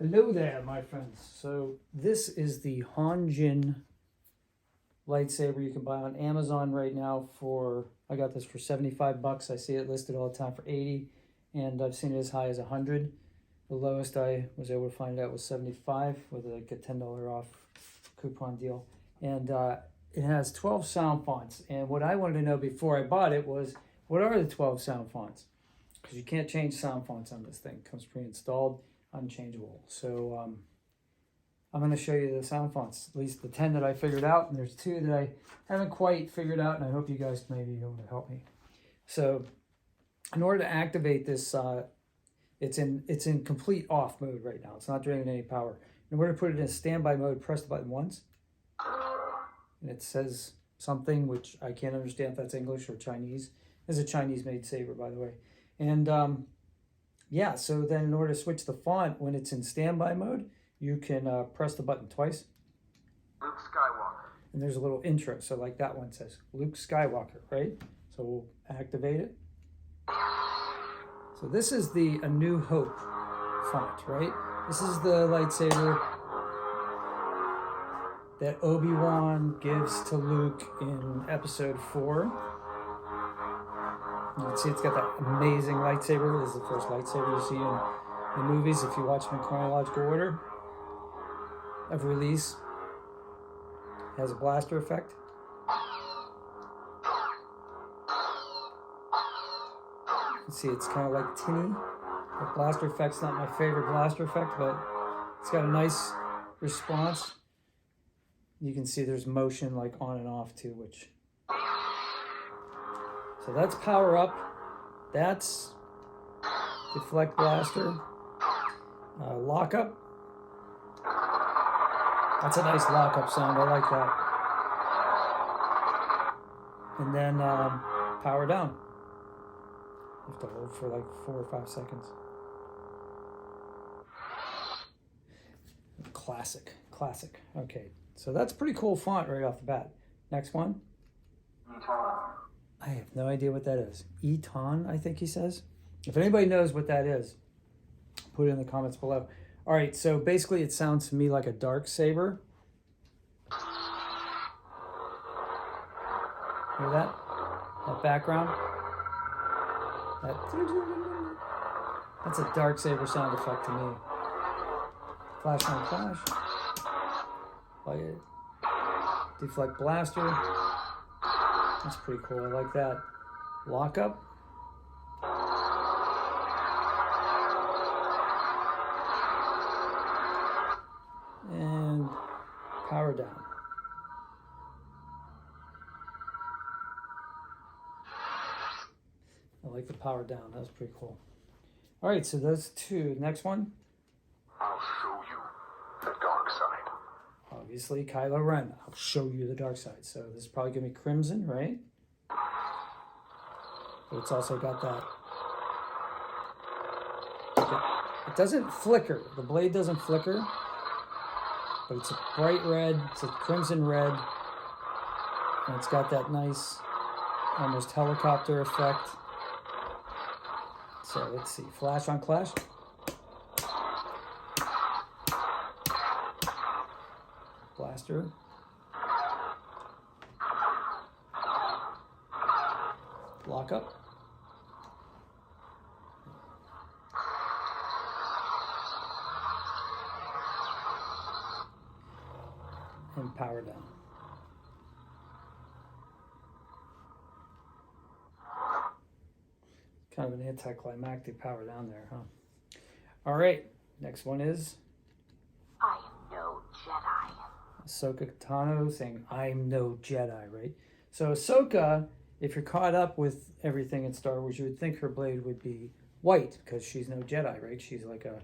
Hello there, my friends. So this is the HONJIN lightsaber you can buy on Amazon right now for, I got this for 75 bucks. I see it listed all the time for 80, and I've seen it as high as 100. The lowest I was able to find out was 75 with like a $10 off coupon deal. And it has 12 sound fonts. And what I wanted to know before I bought it was, what are the 12 sound fonts? Because you can't change sound fonts on this thing. It comes pre-installed, unchangeable. So I'm going to show you the sound fonts, at least the 10 that I figured out, and there's 2 that I haven't quite figured out, and I hope you guys may be able to help me. So in order to activate this, it's in complete off mode right now. It's not draining any power. In order to put it in standby mode, press the button once, and it says something which I can't understand if that's English or Chinese. This is a Chinese-made saber, by the way. And yeah, so then in order to switch the font when it's in standby mode, you can press the button twice. Luke Skywalker. And there's a little intro. So like that one says, Luke Skywalker, right? So we'll activate it. So this is the A New Hope font, right? This is the lightsaber that Obi-Wan gives to Luke in episode 4. You can see it's got that amazing lightsaber. This is the first lightsaber you see in the movies if you watch them in chronological order of release. It has a blaster effect. You can see it's kind of like tinny. The blaster effect's not my favorite blaster effect, but it's got a nice response. You can see there's motion like on and off too, which... So that's power up. That's deflect blaster. Lock up. That's a nice lock up sound. I like that. And then power down. You have to hold for like 4 or 5 seconds. Classic. Okay, so that's pretty cool font right off the bat. Next one. I have no idea what that is. Eton, I think he says. If anybody knows what that is, put it in the comments below. All right, so basically it sounds to me like a dark saber. Hear that? That background? That's a dark saber sound effect to me. Flash on flash. Like it. Deflect blaster. That's pretty cool. I like that. Lock up. And power down. I like the power down. That was pretty cool. All right, so those 2. Next one. I'll show you the dark side. Obviously, Kylo Ren. I'll show you the dark side. So this is probably going to be crimson, right? But it's also got that. It doesn't flicker. The blade doesn't flicker. But it's a bright red. It's a crimson red. And it's got that nice, almost helicopter effect. So let's see. Flash on clash. Blaster. Lock up. And power down. Kind of an anticlimactic power down there, huh? All right, next one is I am no Jedi. Ahsoka Tano saying, I'm no Jedi, right? So Ahsoka, if you're caught up with everything in Star Wars, you would think her blade would be white because she's no Jedi, right? She's like a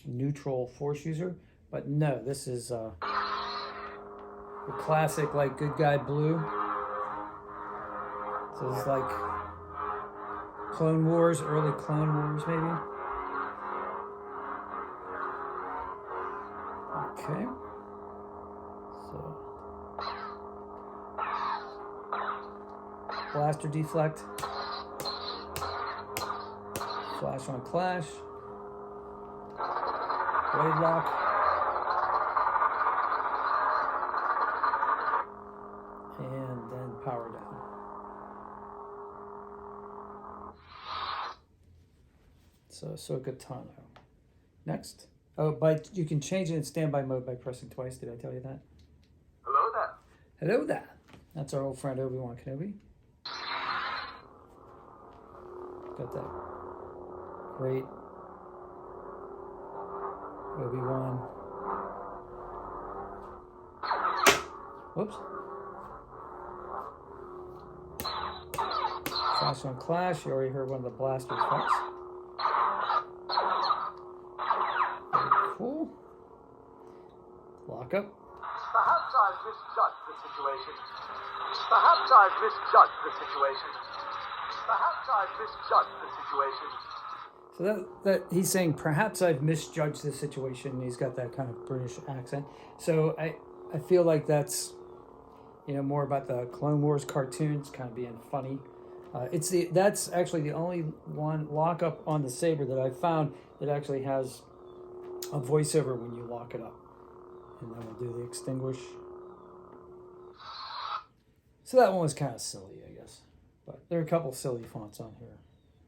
neutral Force user. But no, this is the classic, like, good guy blue. So it's like Clone Wars, early Clone Wars, maybe. Okay. So blaster deflect. Flash on clash. blade lock. And then power down. So Ahsoka Tano. Next. Oh, but you can change it in standby mode by pressing twice. Did I tell you that? Hello there. Hello there. That's our old friend Obi-Wan Kenobi. Got that great Obi-Wan. Whoops. Flash on Clash. You already heard one of the blaster effects. Very cool. Lock up. Perhaps I've misjudged the situation. Perhaps I've misjudged the situation. Perhaps I've misjudged the situation. So that he's saying perhaps I've misjudged the situation. He's got that kind of British accent. So I feel like that's, you know, more about the Clone Wars cartoons kind of being funny. That's actually the only one lockup on the Saber that I've found that actually has a voiceover when you lock it up. And then we'll do the extinguish. So that one was kind of silly, I guess. But there are a couple silly fonts on here.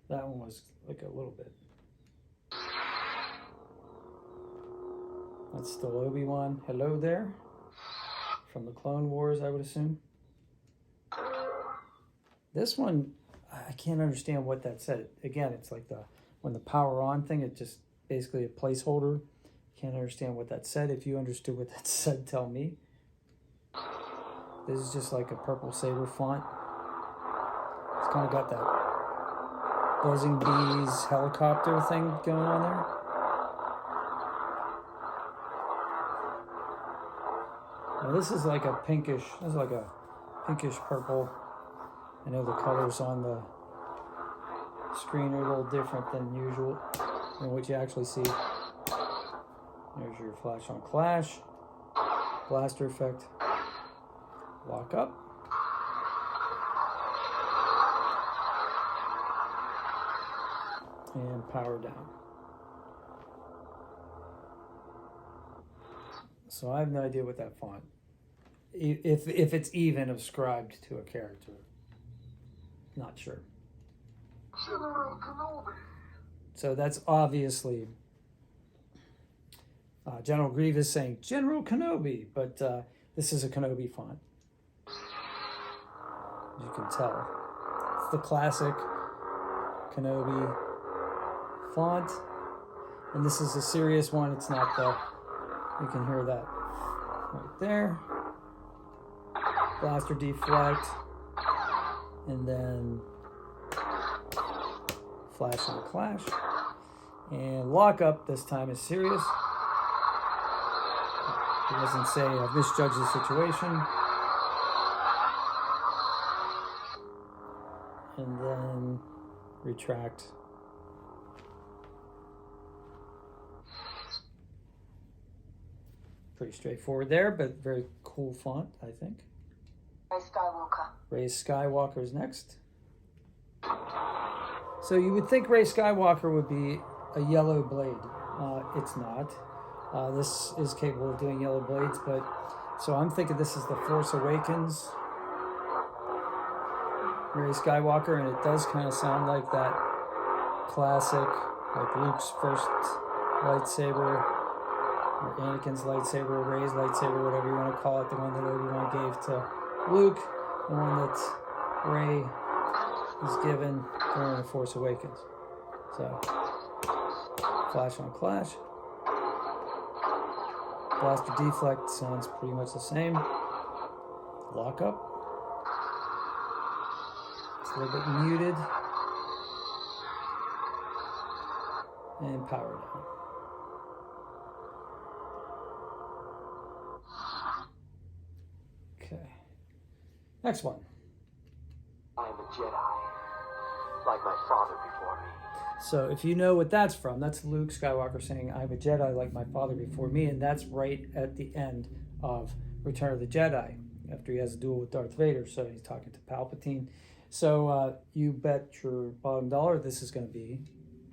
That one was like a little bit. That's still Obi-Wan. Hello there. From the Clone Wars, I would assume. This one, I can't understand what that said. Again, it's like when the power on thing, it's just basically a placeholder. Can't understand what that said. If you understood what that said, tell me. This is just like a purple Saber font. It's kind of got that buzzing bees helicopter thing going on there. Now this is like a pinkish, purple. I know the colors on the screen are a little different than usual, than what you actually see. There's your flash on Clash, blaster effect, lock up. And power down. So I have no idea what that font, if it's even ascribed to a character. Not sure. General Kenobi. So that's obviously General Grievous saying General Kenobi, but this is a Kenobi font. As you can tell, it's the classic Kenobi font, and this is a serious one. It's not the, you can hear that right there. Blaster deflect, and then flash on Clash, and lock up. This time is serious. It doesn't say I've misjudged the situation. And then retract. Pretty straightforward there, but very cool font, I think. Rey Skywalker. Rey Skywalker is next. So you would think Rey Skywalker would be a yellow blade. It's not. This is capable of doing yellow blades, but so I'm thinking this is the Force Awakens Rey Skywalker, and it does kind of sound like that classic, like Luke's first lightsaber, or Anakin's lightsaber, Rey's lightsaber, whatever you want to call it, the one that Obi-Wan gave to Luke, the one that Rey is given during the Force Awakens. So, flash on Clash. Blaster deflect sounds pretty much the same. Lock up. It's a little bit muted. And power down. Okay. Next one. I am a Jedi, like my father before me. So if you know what that's from, that's Luke Skywalker saying, I'm a Jedi like my father before me, and that's right at the end of Return of the Jedi, after he has a duel with Darth Vader, so he's talking to Palpatine. So you bet your bottom dollar this is going to be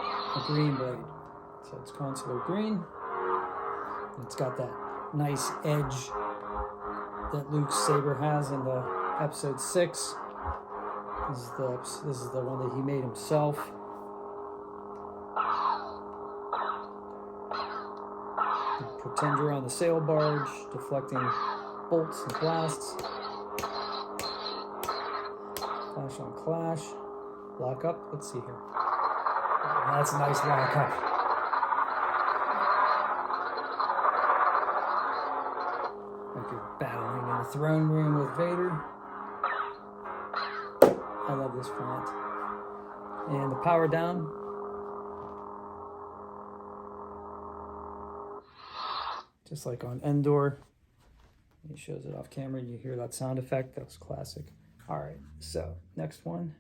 a green blade. So it's consular green. It's got that nice edge that Luke's saber has in the episode 6. This is the one that he made himself. Pretend you're on the sail barge, deflecting bolts and blasts. Clash on clash. Lock up. Let's see here. Oh, that's a nice lock up. Like you're battling in the throne room with Vader. I love this font. And the power down. Just like on Endor. He shows it off camera and you hear that sound effect. That was classic. All right, so next one.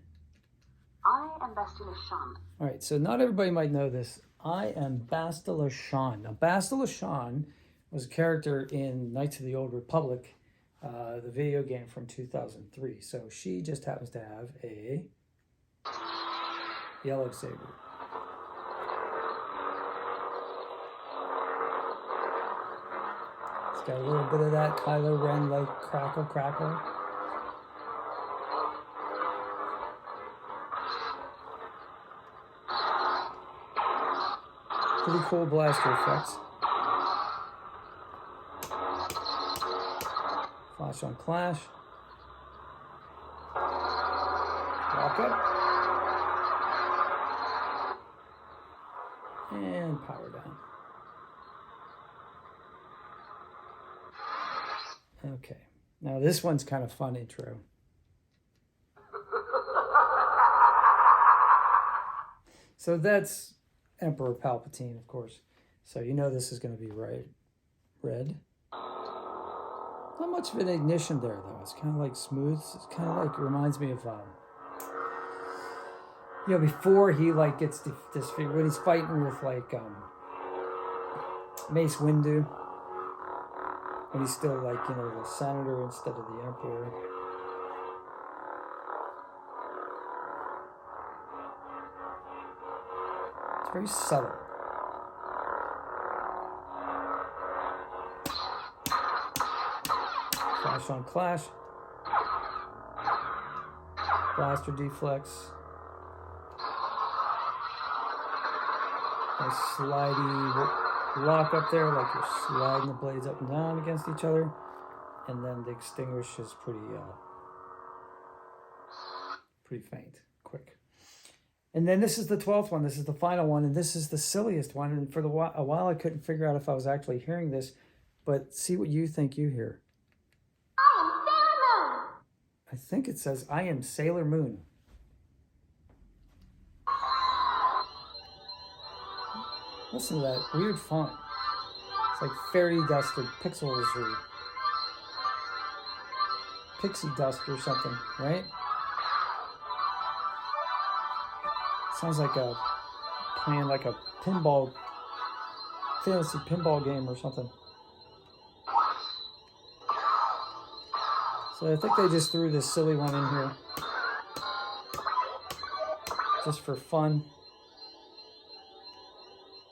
I am Bastila Shan. All right, so not everybody might know this. I am Bastila Shan. Now, Bastila Shan was a character in Knights of the Old Republic, the video game from 2003. So she just happens to have a yellow saber. It's got a little bit of that Kylo Ren like crackle crackle. Pretty cool blaster effects. Flash on clash. Walk up. And power down. Okay. Now this one's kind of fun intro. So that's Emperor Palpatine, of course. So you know this is going to be red. Not much of an ignition there, though. It's kind of like smooth. It's kind of like, reminds me of, you know, before he like gets disfigured, when he's fighting with like Mace Windu, when he's still like, you know, the senator instead of the emperor. It's very subtle. Flash on clash. Blaster deflects. Nice slidey lock up there, like you're sliding the blades up and down against each other. And then the extinguish is pretty faint, quick. And then this is the 12th one. This is the final one, and this is the silliest one. And for a while, I couldn't figure out if I was actually hearing this, but see what you think you hear. I am Sailor Moon. I think it says, I am Sailor Moon. Listen to that weird font. It's like fairy dust or pixels or pixie dust or something, right? Sounds like playing like a fantasy pinball game or something. So I think they just threw this silly one in here just for fun.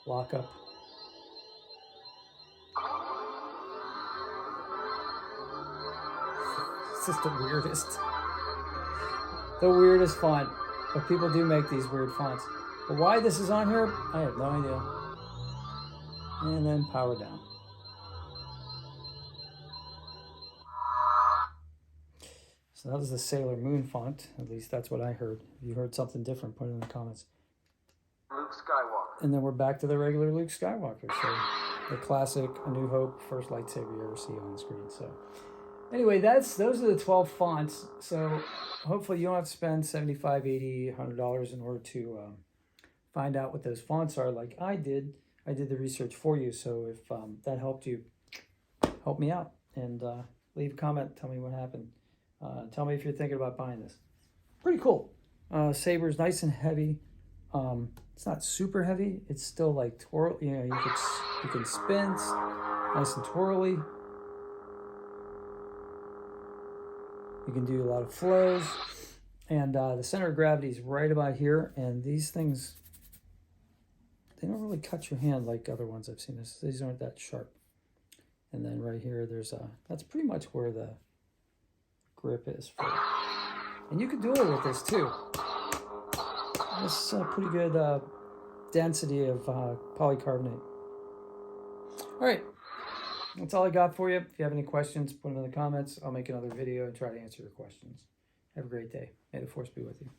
Lock up. It's just the weirdest font. But people do make these weird fonts. But why this is on here, I have no idea. And then power down. So that was the Sailor Moon font. At least that's what I heard. If you heard something different, put it in the comments. Luke Skywalker. And then we're back to the regular Luke Skywalker. So the classic A New Hope, first lightsaber you ever see on the screen. So anyway, those are the 12 fonts. So hopefully you don't have to spend $75, $80, $100 in order to find out what those fonts are like I did. I did the research for you. So if that helped you, help me out. And leave a comment. Tell me what happened. Tell me if you're thinking about buying this. Pretty cool. Saber's nice and heavy. It's not super heavy. It's still like twirl. You know, you can spin. It's nice and twirly. You can do a lot of flows, and the center of gravity is right about here. And these things, they don't really cut your hand like other ones I've seen. These aren't that sharp. And then right here, there's that's pretty much where the grip is for. And you can do it with this too. This is pretty good density of polycarbonate. All right, that's all I got for you. If you have any questions, put them in the comments. I'll make another video and try to answer your questions. Have a great day. May the force be with you.